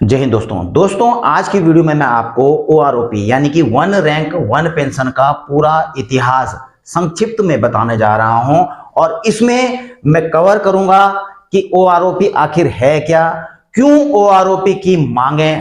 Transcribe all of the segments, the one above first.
जय हिंद दोस्तों आज की वीडियो में मैं आपको ओआरओपी यानी कि वन रैंक वन पेंशन का पूरा इतिहास संक्षिप्त में बताने जा रहा हूं और इसमें मैं कवर करूंगा कि ओआरओपी आखिर है क्या, क्यों ओआरओपी की मांगे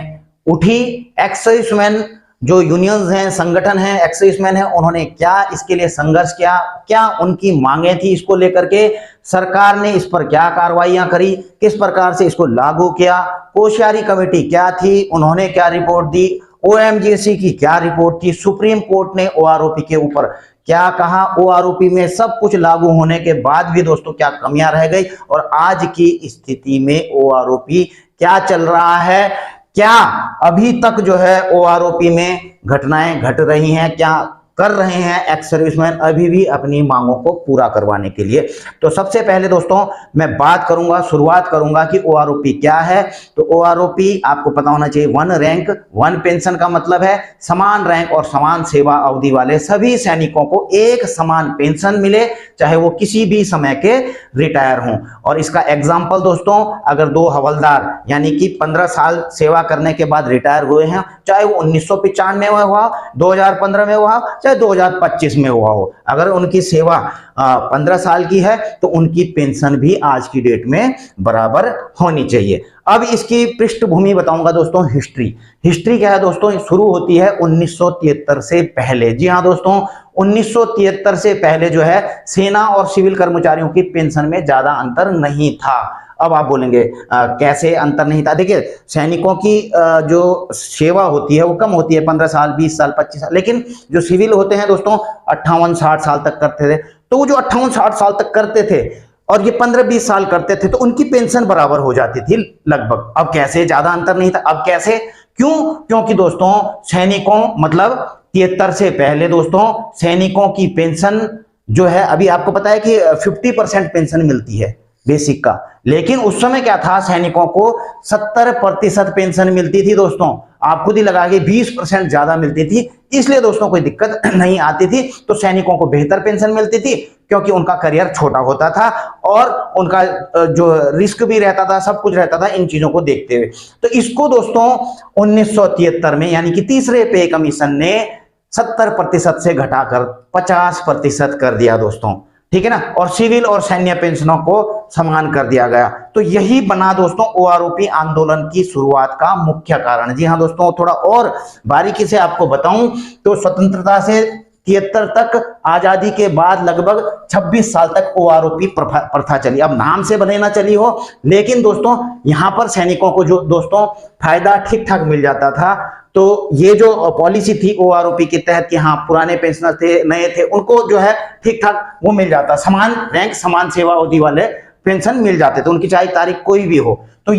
उठी, एक्स-सर्विसमैन जो यूनियंस हैं, संगठन हैं, एक्स-सर्विसमैन हैं, उन्होंने क्या इसके लिए संघर्ष किया, क्या उनकी मांगे थी, इसको लेकर के सरकार ने इस पर क्या कार्रवाइयां करी, किस प्रकार से इसको लागू किया, कोश्यारी कमेटी क्या थी, उन्होंने क्या रिपोर्ट दी, ओएमजीसी की क्या रिपोर्ट थी, सुप्रीम कोर्ट ने ओआरओपी के ऊपर क्या कहा, ओआरओपी में सब कुछ लागू होने के बाद भी दोस्तों क्या कमियां रह गई और आज की स्थिति में ओआरओपी क्या चल रहा है, क्या अभी तक जो है ओआरओपी में घटनाएं घट रही हैं, क्या कर रहे हैं एक्स सर्विसमैन अभी भी अपनी मांगों को पूरा करवाने के लिए। तो सबसे पहले दोस्तों मैं शुरुआत करूंगा कि ओआरओपी क्या है। तो ओआरओपी आपको पता होना चाहिए, वन रैंक वन पेंशन का मतलब है समान रैंक और समान सेवा अवधि वाले सभी सैनिकों को एक समान पेंशन मिले, चाहे वो किसी भी समय के रिटायर हों। और इसका एग्जाम्पल दोस्तों, अगर दो हवलदार यानी कि 15 साल सेवा करने के बाद रिटायर हुए हैं, चाहे वो 1995 में हुआ, 2015 में हुआ, चाहे 2025 में हुआ हो, अगर उनकी सेवा 15 साल की है तो उनकी पेंशन भी आज की डेट में बराबर होनी चाहिए। अब इसकी पृष्ठभूमि बताऊंगा दोस्तों, हिस्ट्री क्या है दोस्तों, शुरू होती है 1973 से पहले। जी हाँ दोस्तों, 1973 से पहले जो है सेना और सिविल कर्मचारियों की पेंशन में ज्यादा अंतर नहीं था। अब आप बोलेंगे कैसे अंतर नहीं था? देखिए, सैनिकों की जो सेवा होती है वो कम होती है, 15 साल, 20 साल, 25 साल, लेकिन जो सिविल होते हैं दोस्तों 58-60 साल तक करते थे। तो वो जो 58-60 साल तक करते थे और ये 15-20 साल करते थे तो उनकी पेंशन बराबर हो जाती थी लगभग। अब कैसे ज्यादा अंतर नहीं था? अब कैसे? क्यों? क्योंकि दोस्तों सैनिकों मतलब 73 से पहले दोस्तों सैनिकों की पेंशन जो है, अभी आपको पता है कि 50% पेंशन मिलती है बेसिक का, लेकिन उस समय क्या था, सैनिकों को 70% पेंशन मिलती थी दोस्तों। आप खुद ही लगा के 20% ज्यादा मिलती थी, इसलिए दोस्तों कोई दिक्कत नहीं आती थी। तो सैनिकों को बेहतर पेंशन मिलती थी क्योंकि उनका करियर छोटा होता था और उनका जो रिस्क भी रहता था, सब कुछ रहता था इन चीजों को देखते हुए। तो इसको दोस्तों 1973 में यानी कि तीसरे पे कमीशन ने 70% से घटाकर 50% कर दिया दोस्तों, ठीक है ना, और सिविल और सैन्य पेंशनों को समान कर दिया गया। तो यही बना दोस्तों ओआरओपी आंदोलन की शुरुआत का मुख्य कारण। जी हाँ दोस्तों, थोड़ा और बारीकी से आपको बताऊं तो स्वतंत्रता से 73 तक, आजादी के बाद लगभग 26 साल तक ओआरओपी प्रथा चली। अब नाम से भले ना चली हो, लेकिन दोस्तों यहां पर सैनिकों को जो दोस्तों फायदा ठीक ठाक मिल जाता था। तो ये जो पॉलिसी थी ओआरओपी के तहत कि हाँ पुराने पेंशनर थे, नए थे, उनको जो है ठीक ठाक वो मिल जाता, समान रैंक समान सेवा अवधि वाले पेंशन मिल जाते थे, उनकी चाहे तारीख कोई भी हो। तो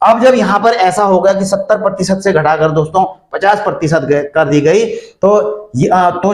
अब जब यहां पर ऐसा हो गया कि 70% से घटाकर दोस्तों 50% कर दी गई, तो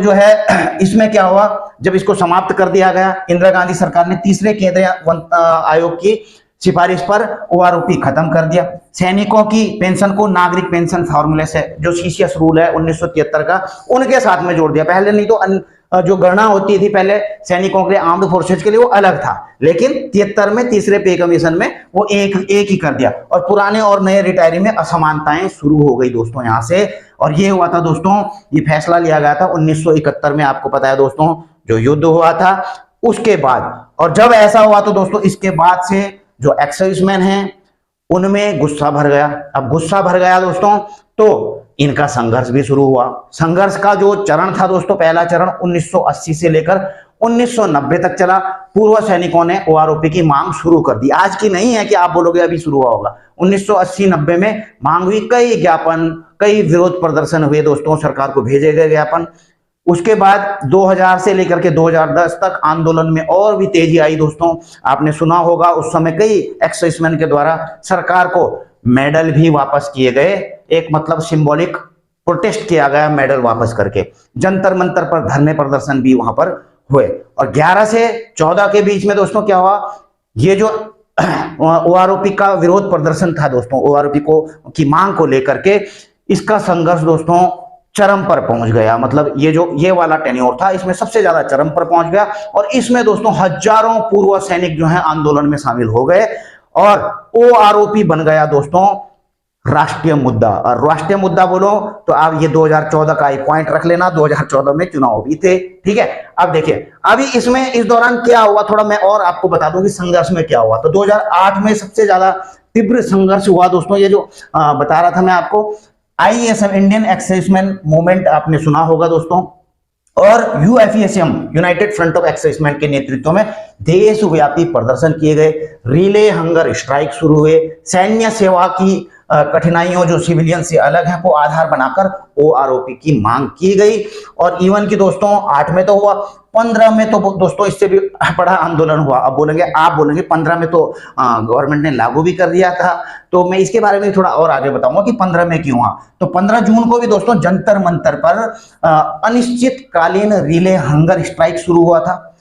जो है इसमें क्या हुआ, जब इसको समाप्त कर दिया गया, इंदिरा गांधी सरकार ने तीसरे केंद्रीय आयोग की सिफारिश पर ओआरओपी खत्म कर दिया। सैनिकों की पेंशन को नागरिक पेंशन फॉर्मूले से, जो सीसीएस रूल है 1973 का, उनके साथ में जोड़ दिया। पहले नहीं तो जो गणना होती थी पहले सैनिकों के लिए, आर्म्ड फोर्सेज के लिए, वो अलग था, लेकिन 73 में तीसरे पे कमीशन में वो एक ही कर दिया और पुराने और नए रिटायरी में असमानताएं शुरू हो गई दोस्तों यहां से। और ये हुआ था दोस्तों, ये फैसला लिया गया था 1971 में, आपको पता है दोस्तों जो युद्ध हुआ था उसके बाद। और जब ऐसा हुआ तो दोस्तों इसके बाद से जो एक्स सर्विसमैन हैं उनमें गुस्सा भर गया। अब गुस्सा भर गया दोस्तों तो इनका संघर्ष भी शुरू हुआ। संघर्ष का जो चरण था दोस्तों, पहला चरण 1980 से लेकर 1990 तक चला। पूर्व सैनिकों ने ओआरओपी की मांग शुरू कर दी। आज की नहीं है कि आप बोलोगे अभी शुरू हुआ होगा, 1980-90 में मांग हुई, कई ज्ञापन, कई विरोध प्रदर्शन हुए दोस्तों, सरकार को भेजे गए ज्ञापन। उसके बाद 2000 से लेकर के 2010 तक आंदोलन में और भी तेजी आई दोस्तों। आपने सुना होगा उस समय कई एक्स सर्विसमैन के द्वारा सरकार को मेडल भी वापस किए गए, एक मतलब सिंबॉलिक प्रोटेस्ट किया गया, मेडल वापस करके। जंतर मंतर पर धरने प्रदर्शन भी वहां पर हुए। और 11 से 14 के बीच में दोस्तों क्या हुआ, ये जो ओआरओपी का विरोध प्रदर्शन था दोस्तों, ओआरओपी को की मांग को लेकर के, इसका संघर्ष दोस्तों चरम पर पहुंच गया। मतलब ये वाला टेन्योर था, इसमें सबसे ज्यादा चरम पर पहुंच गया और इसमें दोस्तों हजारों पूर्व सैनिक जो हैं आंदोलन में शामिल हो गए और ओआरओपी बन गया दोस्तों राष्ट्रीय मुद्दा। और राष्ट्रीय मुद्दा बोलो तो आप ये 2014 का एक पॉइंट रख लेना, 2014 में चुनाव भी थे, ठीक है। अब देखिए अभी इसमें इस दौरान क्या हुआ, थोड़ा मैं और आपको बता दूं कि संघर्ष में क्या हुआ। तो 2008 में सबसे ज्यादा तीव्र संघर्ष हुआ दोस्तों, ये जो बता रहा था मैं आपको, IESM इंडियन एक्साइजमेंट मूवमेंट आपने सुना होगा दोस्तों, और UFESM यूनाइटेड फ्रंट ऑफ एक्साइजमेंट के नेतृत्व में देशव्यापी प्रदर्शन किए गए, रिले हंगर स्ट्राइक शुरू हुए, सैन्य सेवा की कठिनाइयों जो सिविलियन से अलग है को आधार बनाकर OROP की मांग की गई। और इवन की दोस्तों 8 में तो हुआ, 15 में तो दोस्तों इससे भी बड़ा आंदोलन हुआ। अब बोलेंगे, आप बोलेंगे 15 में तो गवर्नमेंट ने लागू भी कर दिया था, तो मैं इसके बारे में थोड़ा और आगे बताऊंगा कि 15 में क्यों हुआ। तो 15 जून को भी दोस्तों जंतर मंतर पर अनिश्चितकालीन रिले हंगर स्ट्राइक शुरू हुआ था।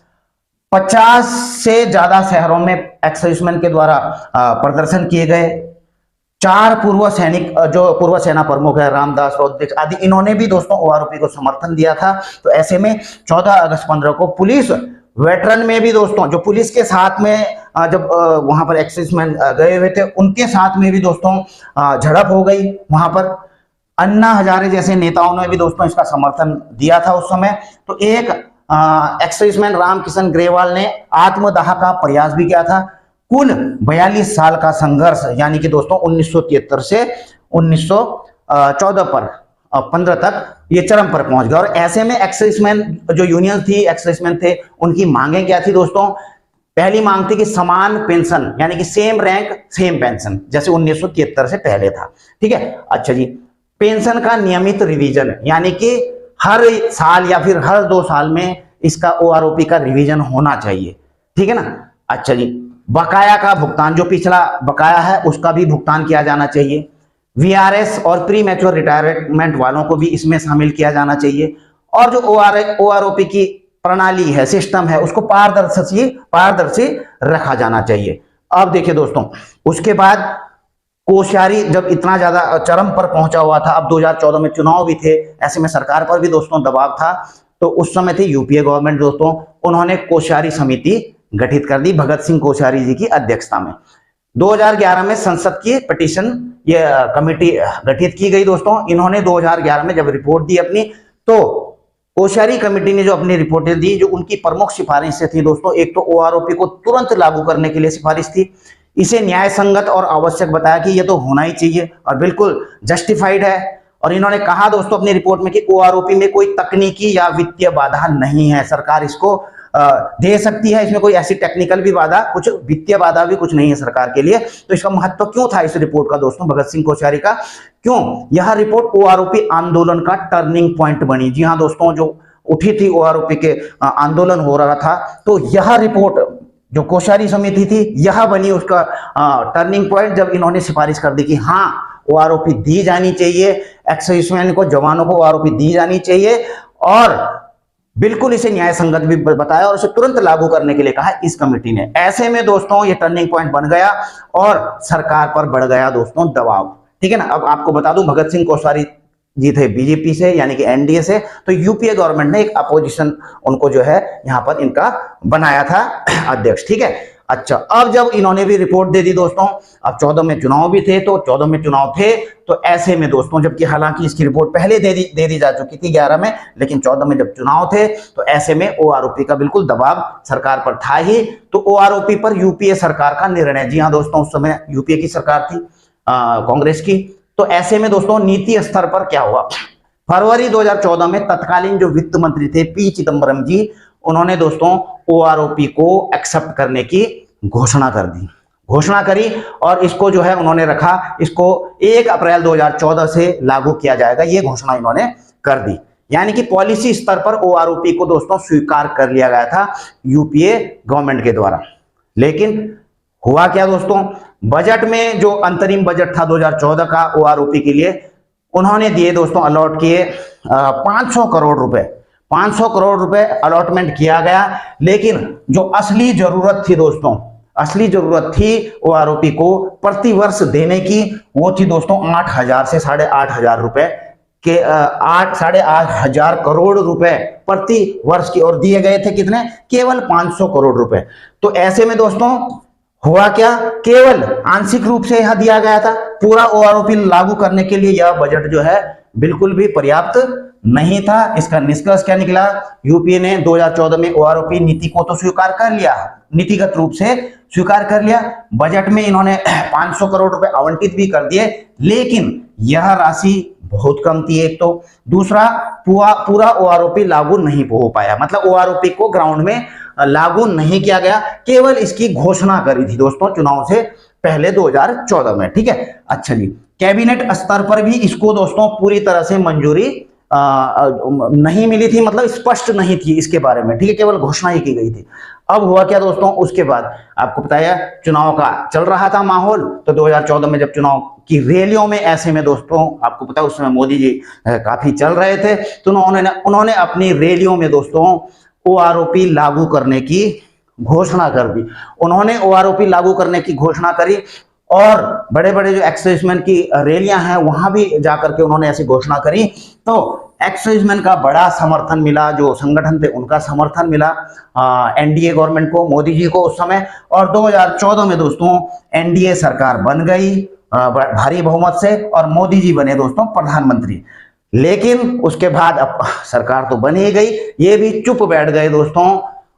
50 से ज्यादा शहरों में एक्साइजमेंट के द्वारा प्रदर्शन किए गए। 4 पूर्व सैनिक जो पूर्व सेना प्रमुख है, रामदास रौतेक आदि, इन्होंने भी दोस्तों OROP को समर्थन दिया था। तो ऐसे में 14 अगस्त 15 को पुलिस वेटरन में भी दोस्तों, जो पुलिस के साथ में जब वहां पर एक्साइजमेंट गए हुए थे, उनके साथ में भी दोस्तों झड़प हो गई। वहां पर अन्ना हजारे जैसे नेताओं ने भी दोस्तों इसका समर्थन दिया था उस समय। तो एक एक्साइजमेंट रामकिशन ग्रेवाल ने आत्मदाह का प्रयास भी किया था। कुल 42 साल का संघर्ष, यानी कि दोस्तों 1973 से 1914 पर 15 तक ये चरम पर पहुंच गया। और ऐसे में एक्साइजमेंट जो यूनियन थी, एक्साइजमेंट थे, उनकी मांगे क्या थी दोस्तों? पहली मांग थी कि समान पेंशन, यानी कि सेम रैंक सेम पेंशन, जैसे 1973 से पहले था, ठीक है। अच्छा जी, पेंशन का नियमित रिवीजन, यानी कि हर साल या फिर हर 2 साल में इसका OROP का रिवीजन होना चाहिए, ठीक है ना। अच्छा जी, बकाया का भुगतान, जो पिछला बकाया है उसका भी भुगतान किया जाना चाहिए। VRS और प्री मैच्योर रिटायरमेंट वालों को भी इसमें शामिल किया जाना चाहिए। और जो OROP की प्रणाली है, सिस्टम है, उसको पारदर्शी रखा जाना चाहिए। अब देखिए दोस्तों, उसके बाद कोश्यारी जब इतना ज्यादा चरम पर पहुंचा हुआ था, अब 2014 में चुनाव भी थे, ऐसे में सरकार पर भी दोस्तों दबाव था। तो उस समय थी UPA गवर्नमेंट दोस्तों, उन्होंने कोश्यारी समिति गठित कर दी भगत सिंह कोश्यारी जी की अध्यक्षता में। 2011 में संसद की पिटीशन ये कमेटी गठित की गई दोस्तों। इन्होंने 2011 में जब रिपोर्ट दी अपनी, तो कोश्यारी कमेटी ने जो अपनी रिपोर्टें दी, जो उनकी प्रमुख सिफारिशें थी दोस्तों, एक तो OROP को तुरंत लागू करने के लिए सिफारिश थी, इसे न्याय संगत और आवश्यक बताया कि यह तो होना ही चाहिए और बिल्कुल जस्टिफाइड है। और इन्होंने कहा दोस्तों अपनी रिपोर्ट में कि OROP में कोई तकनीकी या वित्तीय बाधा नहीं है, सरकार इसको दे सकती है, इसमें कोई ऐसी टेक्निकल भी बाधा, कुछ वित्तीय बाधा भी कुछ नहीं है सरकार के लिए। तो इसका महत्व क्यों था इस रिपोर्ट का दोस्तों, भगत सिंह कोश्यारी का? क्यों यह रिपोर्ट OROP आंदोलन का टर्निंग पॉइंट बनी। जी हाँ दोस्तों, जो उठी थी OROP के आंदोलन हो रहा था, तो यह रिपोर्ट जो कोश्यारी समिति थी, यह बनी उसका टर्निंग पॉइंट, जब इन्होंने सिफारिश कर दी कि हाँ OROP दी जानी चाहिए, एक्साइजमेंट को, जवानों को OROP दी जानी चाहिए, और बिल्कुल इसे न्याय संगत भी बताया और इसे तुरंत लागू करने के लिए कहा इस कमेटी ने। ऐसे में दोस्तों ये टर्निंग पॉइंट बन गया और सरकार पर बढ़ गया दोस्तों दबाव, ठीक है ना। अब आपको बता दूं, भगत सिंह कोश्यारी जी थे BJP से, यानी कि NDA से, तो UPA गवर्नमेंट ने एक अपोजिशन उनको जो है यहाँ पर इनका बनाया था अध्यक्ष, ठीक है। अच्छा, अब जब इन्होंने भी रिपोर्ट दे दी दोस्तों, अब 14 में चुनाव भी थे, तो 14 में चुनाव थे, तो ऐसे में दोस्तों, जबकि हालांकि इसकी रिपोर्ट पहले दे दी जा चुकी थी 11 में, लेकिन 14 में जब चुनाव थे, तो ऐसे में OROP का बिल्कुल दबाव सरकार पर था ही। तो OROP पर UPA सरकार का निर्णय, जी हाँ दोस्तों, उस समय UPA की सरकार थी, कांग्रेस की। तो ऐसे में दोस्तों नीति स्तर पर क्या हुआ, फरवरी 2014 में तत्कालीन जो वित्त मंत्री थे P चिदम्बरम जी, उन्होंने दोस्तों OROP को एक्सेप्ट करने की घोषणा करी और इसको जो है उन्होंने रखा, इसको 1 अप्रैल 2014 से लागू किया जाएगा, ये घोषणा इन्होंने कर दी। यानी कि पॉलिसी स्तर पर OROP को दोस्तों स्वीकार कर लिया गया था UPA गवर्नमेंट के द्वारा। लेकिन हुआ क्या दोस्तों, बजट में जो अंतरिम बजट था 2014 का OROP के लिए, उन्होंने दिए दोस्तों, अलॉट किए 500 करोड़ रुपए, 500 करोड़ रुपए अलॉटमेंट किया गया। लेकिन जो असली जरूरत थी दोस्तों, असली जरूरत थी OROP को प्रति वर्ष देने की, वो थी दोस्तों 8,000 से 8,500 रुपए के 8,500 करोड़ रुपए प्रति वर्ष की, और दिए गए थे कितने, केवल 500 करोड़ रुपए। तो ऐसे में दोस्तों हुआ क्या, केवल आंशिक रूप से यह दिया गया था। पूरा ओआरओपी लागू करने के लिए यह बजट जो है बिल्कुल भी पर्याप्त नहीं था। इसका निष्कर्ष क्या निकला, यूपीए ने 2014 में ओआरओपी नीति को तो स्वीकार कर लिया, नीतिगत रूप से स्वीकार कर लिया। बजट में इन्होंने 500 करोड़ रुपए आवंटित भी कर दिए, लेकिन यह राशि बहुत कम थी एक तो, दूसरा पूरा ओआरओपी लागू नहीं हो पाया, मतलब ओआरओपी को ग्राउंड में लागू नहीं किया गया, केवल इसकी घोषणा करी थी दोस्तों चुनाव से पहले 2014 में। ठीक है, अच्छा जी, कैबिनेट स्तर पर भी इसको दोस्तों पूरी तरह से मंजूरी नहीं मिली थी, मतलब स्पष्ट नहीं थी इसके बारे में। ठीक है, केवल घोषणा ही की गई थी। अब हुआ क्या दोस्तों, उसके बाद आपको पता है चुनाव का चल रहा था माहौल, तो 2014 में जब चुनाव की रैलियों में, ऐसे में दोस्तों आपको पता है उस समय मोदी जी काफी चल रहे थे, तो उन्होंने अपनी रैलियों में दोस्तों ओआरओपी लागू करने की घोषणा कर दी। उन्होंने ओआरओपी लागू करने की घोषणा करी और बड़े बड़े जो एक्साइजमेंट की रैलियां हैं वहां भी जाकर के उन्होंने ऐसी घोषणा करी, तो एक्साइजमेंट का बड़ा समर्थन मिला, जो संगठन थे उनका समर्थन मिला एनडीए गवर्नमेंट को, मोदी जी को उस समय। और 2014 में दोस्तों एनडीए सरकार बन गई भारी बहुमत से, और मोदी जी बने दोस्तों प्रधानमंत्री। लेकिन उसके बाद अब सरकार तो बन ही गई, ये भी चुप बैठ गए दोस्तों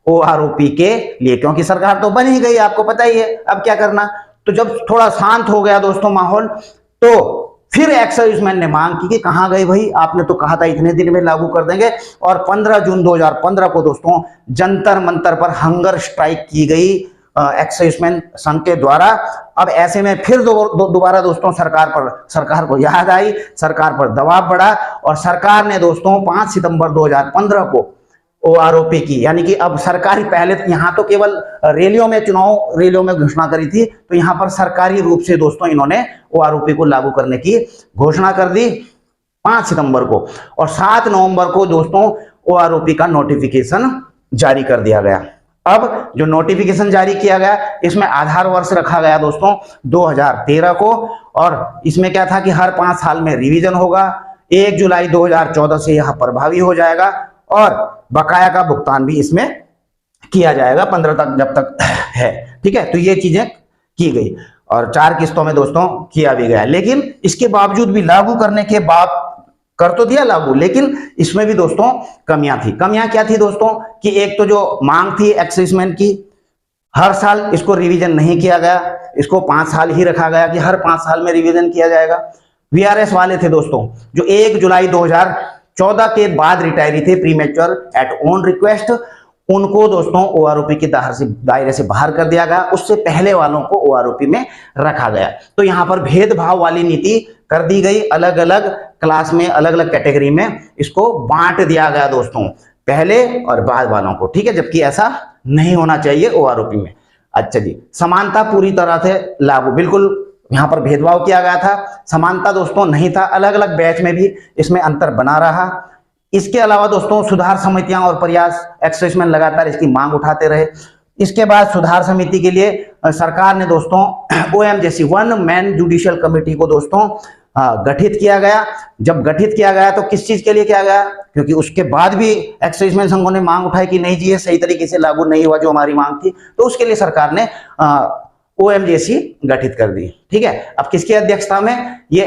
ओआरओपी के लिए, क्योंकि सरकार तो बन ही गई, आपको पता ही है अब क्या करना। तो जब थोड़ा शांत हो गया दोस्तों माहौल, तो फिर एक्साइजमेंट ने मांग की कि कहां गए भाई, आपने तो कहा था इतने दिन में लागू कर देंगे। और 15 जून 2015 को दोस्तों जंतर मंतर पर हंगर स्ट्राइक की गई एक्साइजमेंट संघ के द्वारा। अब ऐसे में फिर दोबारा दोस्तों सरकार को याद आई, सरकार पर दबाव बढ़ा, और सरकार ने दोस्तों 5 सितंबर 2015 को ओआरओपी की, यानी कि अब सरकारी, पहले यहाँ तो केवल रैलियों में, चुनाव रैलियों में घोषणा करी थी, तो यहाँ पर सरकारी रूप से दोस्तों इन्होंने ओआरओपी को लागू करने की घोषणा कर दी 5 सितंबर को। और 7 नवंबर को दोस्तों ओआरओपी का नोटिफिकेशन जारी कर दिया गया। अब जो नोटिफिकेशन जारी किया गया, इसमें आधार वर्ष रखा गया दोस्तों 2013 को, और इसमें क्या था कि हर 5 साल में रिवीजन होगा, 1 जुलाई 2014 से यह प्रभावी हो जाएगा, और बकाया का भुगतान भी इसमें किया जाएगा 15 तक जब तक है। ठीक है, तो ये चीजें की गई और 4 किस्तों में दोस्तों किया भी गया। लेकिन इसके बावजूद भी लागू करने के बाद, कर तो दिया लागू, लेकिन इसमें भी दोस्तों कमियां थी। कमियां क्या थी दोस्तों, कि एक तो जो मांग थी एक्साइजमेंट की, हर साल इसको रिवीजन नहीं किया गया, इसको 5 साल ही रखा गया कि हर 5 साल में रिवीजन किया जाएगा। वीआरएस वाले थे दोस्तों जो 1 जुलाई 2014 के बाद रिटायरी थे, प्रीमेच्योर एट ओन रिक्वेस्ट, उनको दोस्तों ओआरओपी के दायरे से बाहर कर दिया गया। उससे पहले वालों को ओआरओपी में रखा गया। तो यहां पर भेदभाव वाली नीति कर दी गई, अलग अलग क्लास में, अलग अलग कैटेगरी में इसको बांट दिया गया दोस्तों, पहले और बाद वालों को। ठीक है, जबकि ऐसा नहीं होना चाहिए ओआरओपी में। अच्छा जी, समानता पूरी तरह से लागू, बिल्कुल यहां पर भेदभाव किया गया था, समानता दोस्तों नहीं था, अलग अलग बैच में भी इसमें अंतर बना रहा। इसके अलावा दोस्तों सुधार समितियां और प्रयास, एक्साइजमेंट लगातार इसकी मांग उठाते रहे। इसके बाद सुधार समिति के लिए सरकार ने दोस्तों ओएमजेसी, वन मैन जुडिशियल कमेटी को दोस्तों गठित किया गया। जब गठित किया गया तो किस चीज के लिए किया गया, क्योंकि उसके बाद भी एक्साइजमेंट संघों ने मांग उठाई कि नहीं जी ये सही तरीके से लागू नहीं हुआ जो हमारी मांग थी, तो उसके लिए सरकार ने ओएमजेसी गठित कर दी। ठीक है, अब किसकी अध्यक्षता में, ये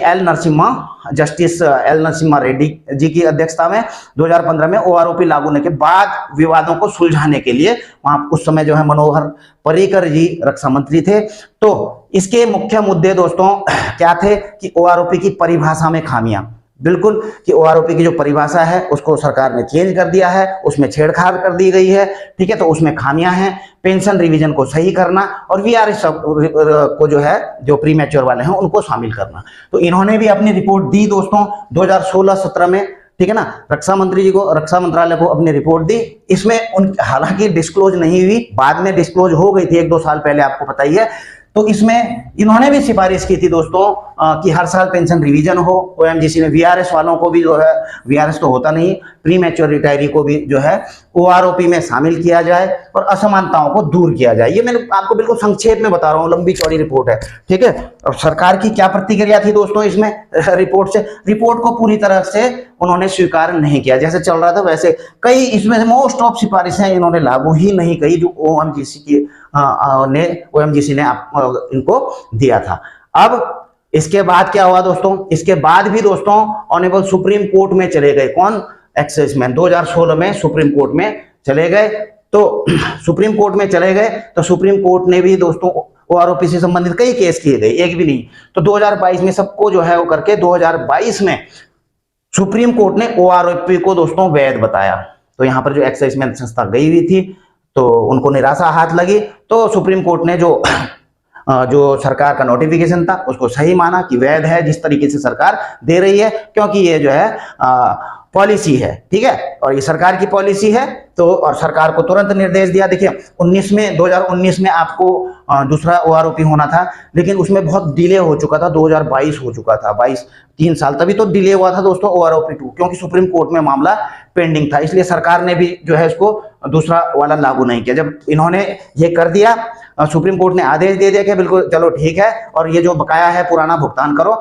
जस्टिस एल नरसिम्हा रेड्डी जी की अध्यक्षता में 2015 में ओआरओपी लागू होने के बाद विवादों को सुलझाने के लिए, वहां उस समय जो है मनोहर पर्रिकर जी रक्षा मंत्री थे। तो इसके मुख्य मुद्दे दोस्तों क्या थे कि ओआरओपी की परिभाषा में खामियां, बिल्कुल कि ओआरओपी की जो परिभाषा है उसको सरकार ने चेंज कर दिया है, उसमें छेड़छाड़ कर दी गई है। ठीक है, तो उसमें खामियां हैं, पेंशन रिवीजन को सही करना और वीआरएस को जो है, जो प्रीमेच्योर वाले हैं उनको शामिल करना। तो इन्होंने भी अपनी रिपोर्ट दी दोस्तों 2016-17 में। ठीक है ना, रक्षा मंत्री जी को, रक्षा मंत्रालय को अपनी रिपोर्ट दी। इसमें हालांकि डिस्क्लोज नहीं हुई, बाद में डिस्क्लोज हो गई थी 1-2 साल पहले, आपको पता ही है। तो इसमें इन्होंने भी सिफारिश की थी दोस्तों कि हर साल पेंशन रिवीजन हो। ओएमजीसी ने वीआरएस वालों को भी जो है, वीआरएस तो होता नहीं, प्री मैच्योर रिटायरी को भी जो है ओआरओपी में शामिल किया जाए और असमानताओं को दूर किया जाए। ये मैंने आपको बिल्कुल संक्षेप में बता रहा हूँ, लंबी चौड़ी रिपोर्ट है। ठीक है, और सरकार की क्या प्रतिक्रिया थी दोस्तों इसमें रिपोर्ट से, रिपोर्ट को पूरी तरह से उन्होंने स्वीकार नहीं किया, जैसे चल रहा था वैसे। कई इसमें से मोस्ट ऑफ सिफारिशें इन्होंने लागू ही नहीं की जो ओएमजीसी की ने OMGC ने इनको दिया था। अब इसके बाद क्या हुआ दोस्तों, इसके बाद भी दोस्तों ऑनरेबल सुप्रीम कोर्ट में चले गए, कौन, एक्साइजमैन 2016 में सुप्रीम कोर्ट में चले गए। तो सुप्रीम कोर्ट में चले गए तो सुप्रीम कोर्ट ने भी दोस्तों OROP से संबंधित कई केस किए गए, एक भी नहीं। तो 2022 में सबको जो है वो करके 2022 में सुप्रीम कोर्ट ने OROP को दोस्तों वैध बताया। तो यहाँ पर जो एक्साइजमैन संस्था गई हुई थी तो उनको निराशा हाथ लगी, तो सुप्रीम कोर्ट ने जो सरकार का नोटिफिकेशन था उसको सही माना कि वैध है जिस तरीके से सरकार दे रही है, क्योंकि ये जो है पॉलिसी है, ठीक है, और ये सरकार की पॉलिसी है। तो और सरकार को तुरंत निर्देश दिया। देखिए 2019 में आपको दूसरा OROP होना था, लेकिन उसमें बहुत डिले हो चुका था, 2022 हो चुका था, 3 साल तभी तो डिले हुआ था दोस्तों OROP 2, क्योंकि सुप्रीम कोर्ट में मामला पेंडिंग था, इसलिए सरकार ने भी जो है इसको दूसरा वाला लागू नहीं किया। जब इन्होंने ये कर दिया, सुप्रीम कोर्ट ने आदेश दे दिया कि बिल्कुल चलो ठीक है और ये जो बकाया है पुराना भुगतान करो,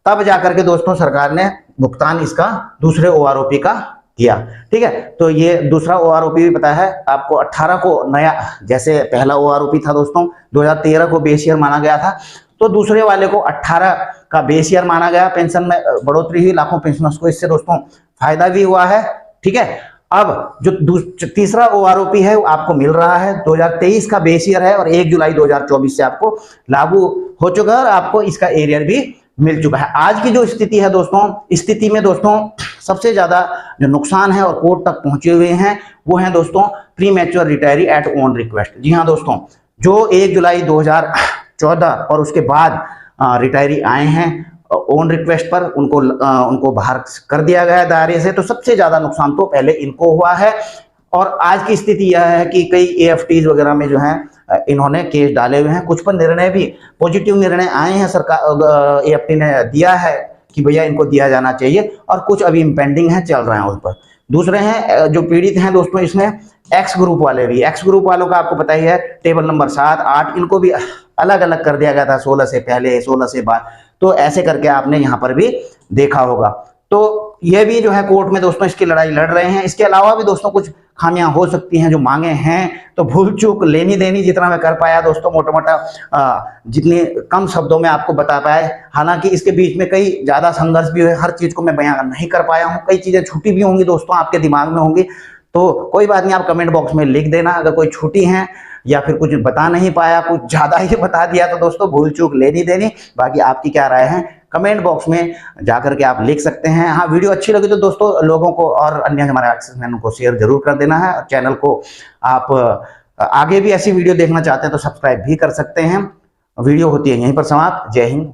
तब जाकर के दोस्तों सरकार ने भुगतान इसका दूसरे OROP का किया, ठीक है। तो ये दूसरा OROP भी पता है आपको 18 को नया, जैसे पहला OROP था दोस्तों 2013 को बेस ईयर माना गया था, तो दूसरे वाले को 18 का बेस ईयर माना गया। पेंशन में बढ़ोतरी हुई, लाखों पेंशनर्स को इससे दोस्तों फायदा भी हुआ है, ठीक है। अब जो तीसरा OROP है वो आपको मिल रहा है, 2023 का बेस ईयर है और 1 जुलाई 2024 से आपको लागू हो चुका है और आपको इसका एरियर भी मिल चुका है। आज की जो स्थिति है दोस्तों, स्थिति में दोस्तों सबसे ज्यादा जो नुकसान है और कोर्ट तक पहुंचे हुए हैं वो है दोस्तों premature retiree at own request. जी हाँ दोस्तों, जो 1 जुलाई 2014 और उसके बाद रिटायरी आए हैं ओन रिक्वेस्ट पर, उनको बाहर कर दिया गया दायरे से। तो सबसे ज्यादा नुकसान तो पहले इनको हुआ है। और आज की स्थिति यह है कि कई AFTs वगैरह में जो है इन्होंने केस डाले हुए हैं, कुछ पर निर्णय भी पॉजिटिव निर्णय आए हैं, सरकार AFT ने दिया है कि भैया इनको दिया जाना चाहिए, और कुछ अभी इम्पेंडिंग है, चल रहे हैं उस पर। दूसरे हैं जो पीड़ित हैं दोस्तों इसमें एक्स ग्रुप वाले भी, एक्स ग्रुप वालों का आपको पता ही है, टेबल नंबर 7, 8 इनको भी अलग अलग कर दिया गया था, 16 से पहले 16 से बाद। तो ऐसे करके आपने यहाँ पर भी देखा होगा। तो ये भी जो है कोर्ट में दोस्तों इसकी लड़ाई लड़ रहे हैं। इसके अलावा भी दोस्तों कुछ खामियां हो सकती हैं जो मांगे हैं, तो भूल चूक लेनी देनी जितना मैं कर पाया दोस्तों, मोटा मोटा जितने कम शब्दों में आपको बता पाए। हालांकि इसके बीच में कई ज्यादा संघर्ष भी हुए, हर चीज को मैं बयान नहीं कर पाया हूँ, कई चीजें छूटी भी होंगी दोस्तों, आपके दिमाग में होंगी, तो कोई बात नहीं, आप कमेंट बॉक्स में लिख देना अगर कोई छूटी हैं या फिर कुछ बता नहीं पाया, कुछ ज्यादा ही बता दिया, तो दोस्तों भूल चूक लेनी देनी। बाकी आपकी क्या राय है कमेंट बॉक्स में जाकर के आप लिख सकते हैं। हाँ, वीडियो अच्छी लगी तो दोस्तों लोगों को और अन्य हमारे एक्सेसमैन को शेयर जरूर कर देना है। चैनल को आप आगे भी ऐसी वीडियो देखना चाहते हैं तो सब्सक्राइब भी कर सकते हैं। वीडियो होती है यहीं पर समाप्त। जय हिंद।